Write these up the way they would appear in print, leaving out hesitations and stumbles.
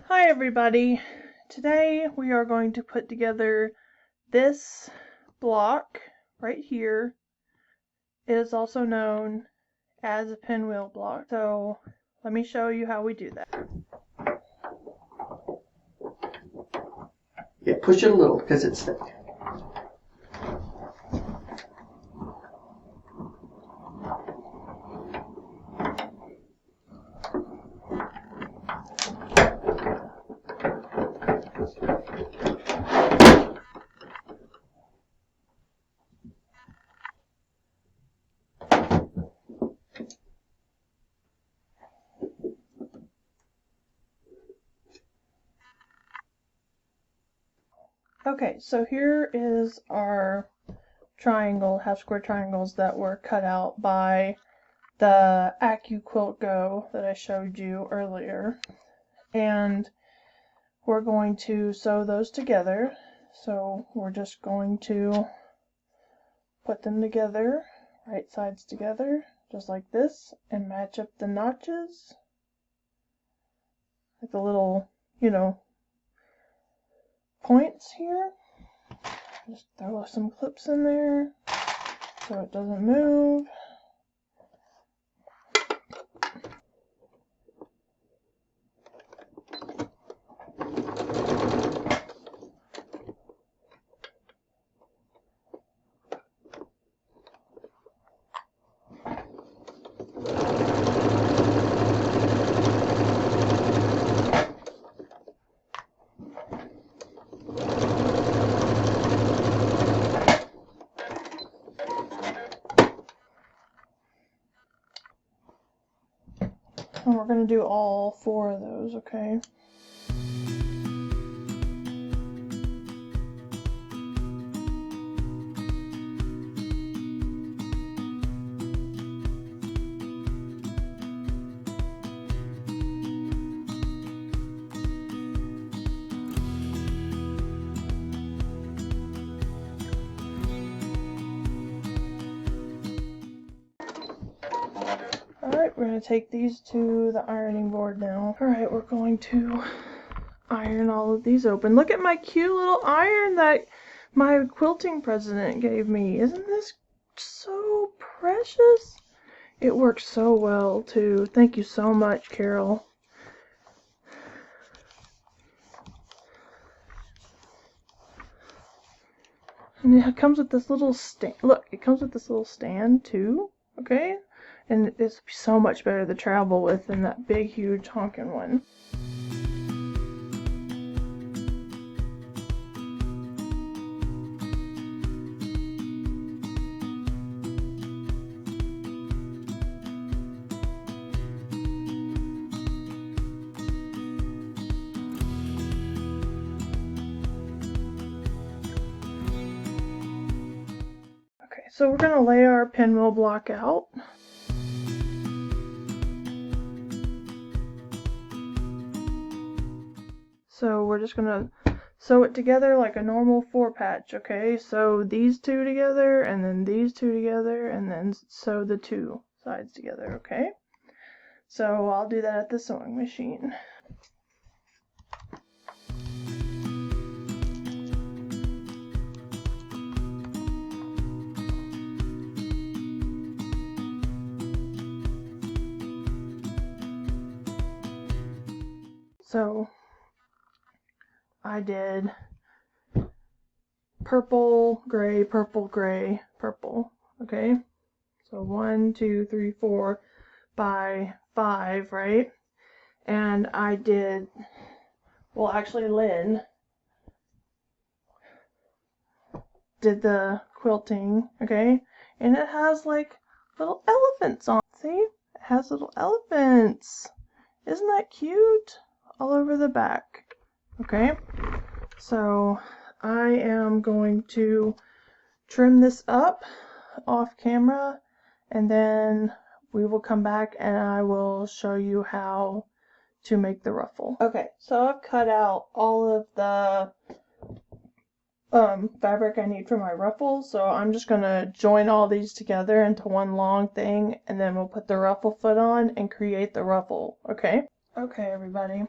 Hi everybody! Today we are going to put together this block right here. It is also known as a pinwheel block. So let me show you how we do that. Yeah, push it a little because it's thick. Okay, so here is our triangle, half square triangles that were cut out by the AccuQuilt Go that I showed you earlier. And we're going to sew those together. So we're just going to put them together, right sides together, just like this, and match up the notches. Like the little, points here. Just throw some clips in there so it doesn't move. And we're going to do all 4 of those, okay? Alright, we're going to take these to the ironing board now. Alright, we're going to iron all of these open. Look at my cute little iron that my quilting president gave me. Isn't this so precious? It works so well too. Thank you so much, Carol. And it comes with this little stand. Look, it comes with this little stand too. Okay? And this would be so much better to travel with than that big, huge honking one. Okay, so we're going to lay our pinwheel block out. So we're just going to sew it together like a normal 4-patch, okay? So these 2 together, and then these 2 together, and then sew the 2 sides together, okay? So I'll do that at the sewing machine. So I did purple, gray, purple, gray, purple, okay? So 1, 2, 3, 4 by 5, right? And I did, well, actually Lynn did the quilting, okay? And it has like little elephants on it. See? It has little elephants. Isn't that cute? All over the back. Okay? So I am going to trim this up off camera, and then we will come back and I will show you how to make the ruffle. Okay, so I've cut out all of the fabric I need for my ruffle, so I'm just gonna join all these together into one long thing, and then we'll put the ruffle foot on and create the ruffle, okay? Okay, everybody.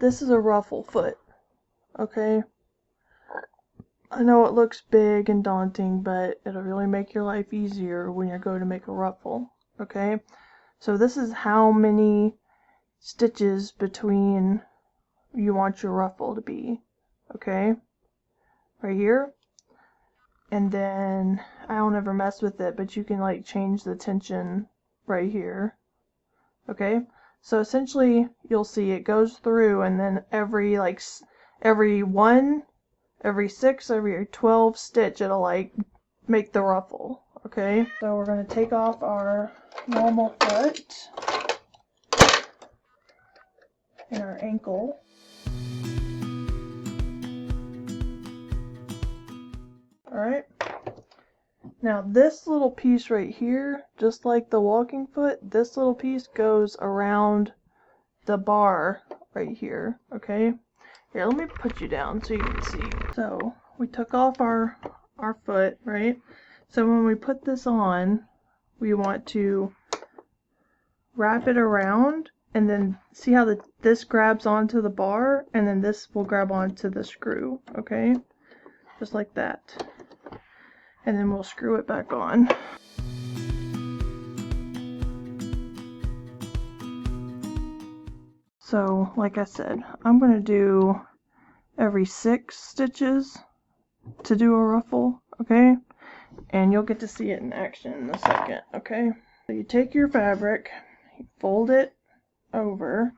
this is a ruffle foot, okay? I know it looks big and daunting, but it'll really make your life easier when you're going to make a ruffle, okay? So this is how many stitches between you want your ruffle to be, okay? Right here. And then, I don't ever mess with it, but you can like change the tension right here, okay? So essentially, you'll see it goes through, and then every 6, every 12 stitch, it'll like make the ruffle, okay? So we're going to take off our normal foot and our ankle. Alright. Now this little piece right here, just like the walking foot, this little piece goes around the bar right here, okay? Here, let me put you down so you can see. So, we took off our foot, right? So when we put this on, we want to wrap it around, and then see how this grabs onto the bar, and then this will grab onto the screw, okay? Just like that. And then we'll screw it back on. So, like I said, I'm going to do every 6 stitches to do a ruffle, okay? And you'll get to see it in action in a second, okay? So you take your fabric, you fold it over,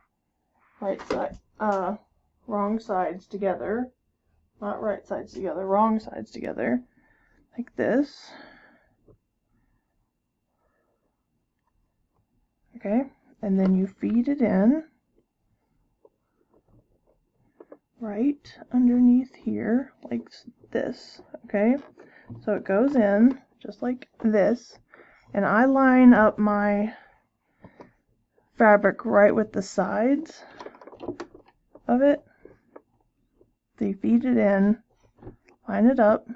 wrong sides together, not right sides together, wrong sides together, like this, okay? And then you feed it in right underneath here, like this, okay? So it goes in just like this, and I line up my fabric right with the sides of it. So you feed it in, line it up,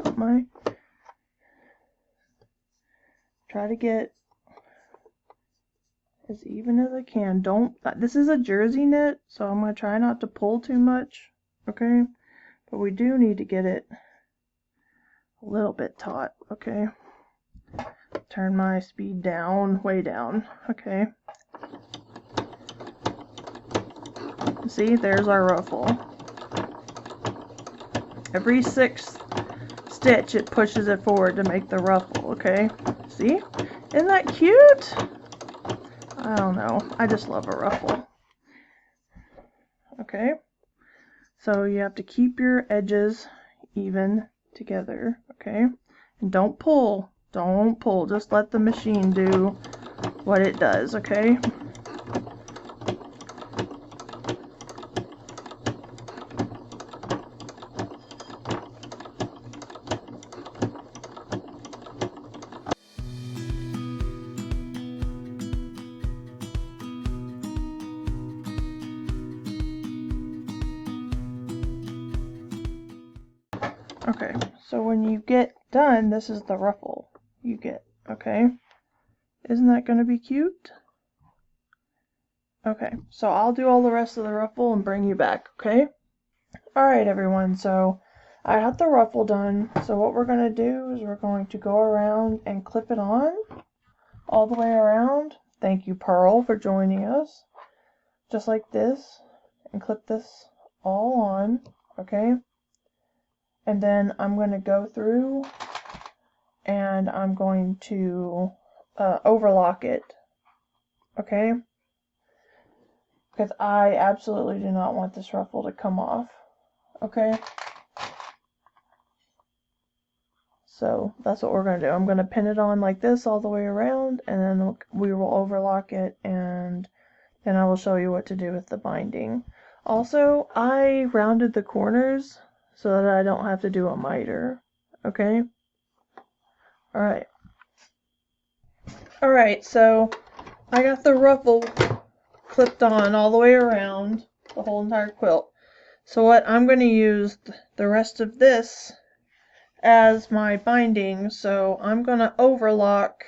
put try to get as even as I can. This is a jersey knit, so I'm going to try not to pull too much, okay? But we do need to get it a little bit taut, okay? Turn my speed down, way down, okay? See, there's our ruffle. Every 6th stitch, it pushes it forward to make the ruffle, okay? See? Isn't that cute? I don't know. I just love a ruffle. Okay? So you have to keep your edges even together, okay? And don't pull. Don't pull. Just let the machine do what it does, okay? Okay, so when you get done, this is the ruffle you get, okay? Isn't that going to be cute? Okay, so I'll do all the rest of the ruffle and bring you back, okay? Alright everyone, so I got the ruffle done, so what we're going to do is we're going to go around and clip it on all the way around. Thank you, Pearl, for joining us. Just like this, and clip this all on, okay? And then I'm going to go through and I'm going to overlock it, okay? Because I absolutely do not want this ruffle to come off, okay? So that's what we're going to do. I'm going to pin it on like this all the way around, and then we will overlock it, and then I will show you what to do with the binding. Also, I rounded the corners so that I don't have to do a miter, okay? Alright. Alright, so I got the ruffle clipped on all the way around the whole entire quilt. So what I'm going to use the rest of this as my binding, so I'm going to overlock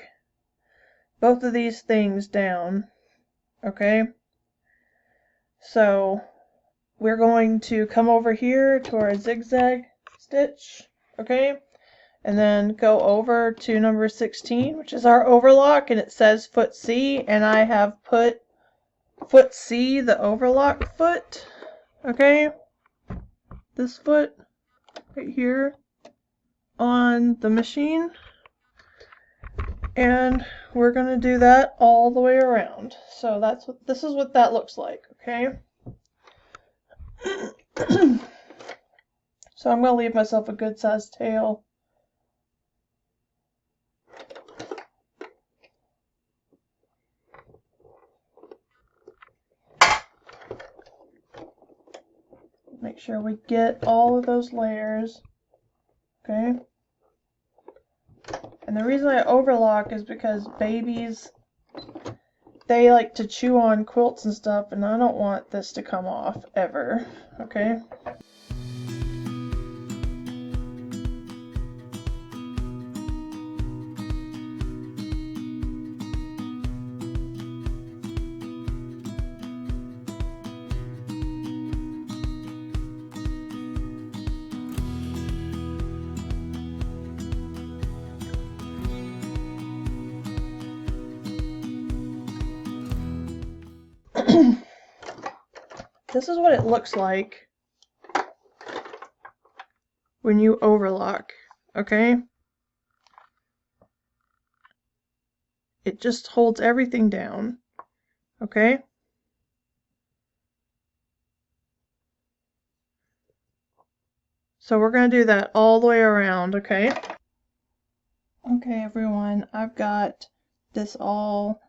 both of these things down, okay? So we're going to come over here to our zigzag stitch, okay? And then go over to number 16, which is our overlock, and it says foot C, and I have put foot C, the overlock foot, okay? This foot right here on the machine. And we're going to do that all the way around. So this is what that looks like, okay? So I'm going to leave myself a good sized tail. Make sure we get all of those layers, okay? And the reason I overlock is because babies, they like to chew on quilts and stuff, and I don't want this to come off ever, okay? This is what it looks like when you overlock, okay? It just holds everything down, okay? So we're going to do that all the way around, okay? Okay, everyone, I've got this all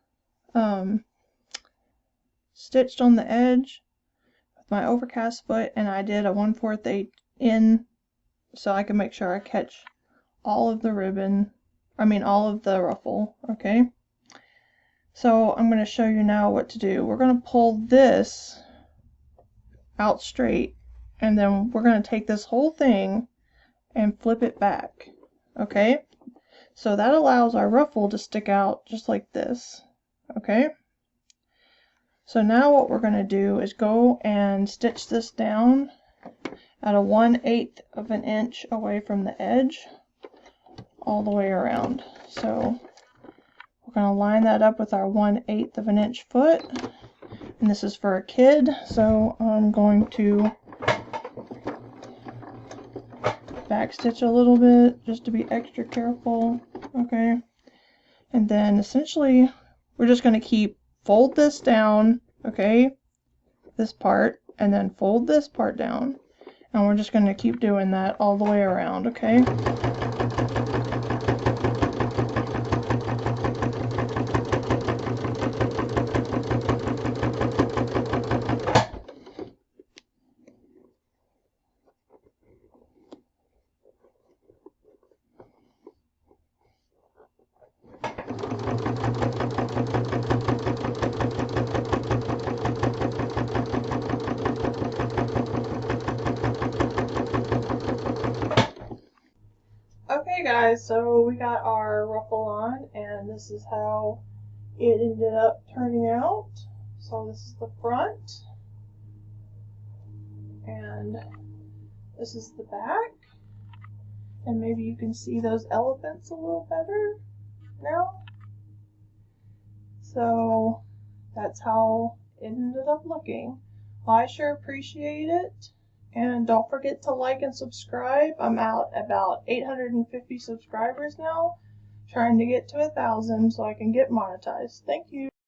stitched on the edge with my overcast foot, and I did a 1/4 in so I can make sure I catch all of the ribbon, all of the ruffle, okay? So I'm going to show you now what to do. We're going to pull this out straight, and then we're going to take this whole thing and flip it back, okay? So that allows our ruffle to stick out just like this, okay? So now what we're going to do is go and stitch this down at a 1/8 of an inch away from the edge all the way around. So we're going to line that up with our 1/8 of an inch foot, and this is for a kid, so I'm going to backstitch a little bit just to be extra careful, okay? And then essentially we're just going to fold this down, okay, this part, and then fold this part down, and we're just going to keep doing that all the way around, okay? Okay guys, so we got our ruffle on, and this is how it ended up turning out. So this is the front, and this is the back, and maybe you can see those elephants a little better now. So that's how it ended up looking. Well, I sure appreciate it. And don't forget to like and subscribe. I'm at about 850 subscribers now, trying to get to 1,000 so I can get monetized. Thank you.